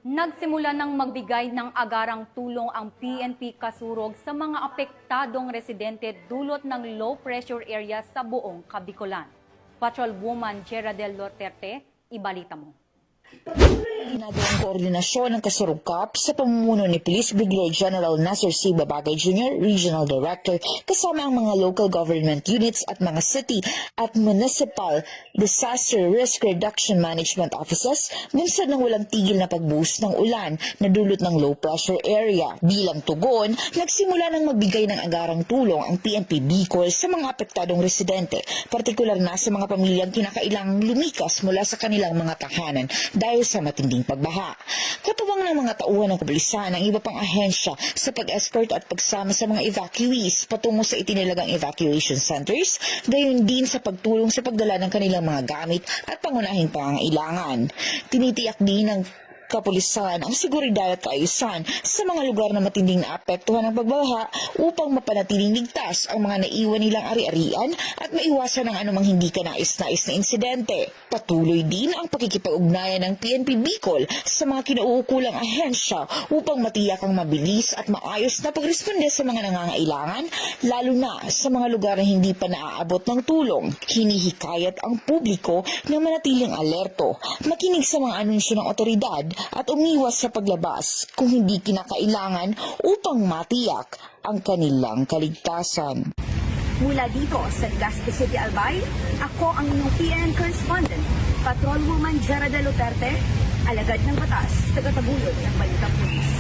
Nagsimula ng magbigay ng agarang tulong ang PNP Kasurog sa mga apektadong residente dulot ng low pressure area sa buong Kabikulan. Patrolwoman Geraldel Duterte, ibalita mo. Ginagawang koordinasyon ng Kasurugkap sa pamumuno ni Police Brigadier General Nasser C. Babagay Jr., Regional Director, kasama ang mga local government units at mga city at municipal disaster risk reduction management offices bunsod ng walang tigil na pagbuhos ng ulan na dulot ng low pressure area. Bilang tugon, nagsimula ng magbigay ng agarang tulong ang PNP Bicol sa mga apektadong residente, partikular na sa mga pamilyang kinakailangang lumikas mula sa kanilang mga tahanan dahil sa matinding pagbaha. Katuwang ng mga tauhan ng kapulisan ang iba pang ahensya sa pag-escort at pagsama sa mga evacuees patungo sa itinilagang evacuation centers, gayon din sa pagtulong sa pagdala ng kanilang mga gamit at pangunahing pangangailangan. Tinitiyak din ng kapulisan ang seguridad at kaayusan sa mga lugar na matinding naapektuhan ng pagbaha upang mapanatiling ligtas ang mga naiwan nilang ari-arian at maiwasan ang anumang hindi kanais-nais na insidente. Patuloy din ang pakikipag-ugnayan ng PNP Bicol sa mga kinauukulang ahensya upang matiyak ang mabilis at maayos na pagresponde sa mga nangangailangan, lalo na sa mga lugar na hindi pa naaabot ng tulong. Hinihikayat ang publiko na manatiling alerto, makinig sa mga anunsyo ng otoridad at umiwas sa paglabas kung hindi kinakailangan upang matiyak ang kanilang kaligtasan. Mula dito sa Legazpi City, Albay, ako ang inyong PNN correspondent, Patrolwoman Geraldel Duterte, alagad ng batas, tagataguyod ng Balitang Pulis.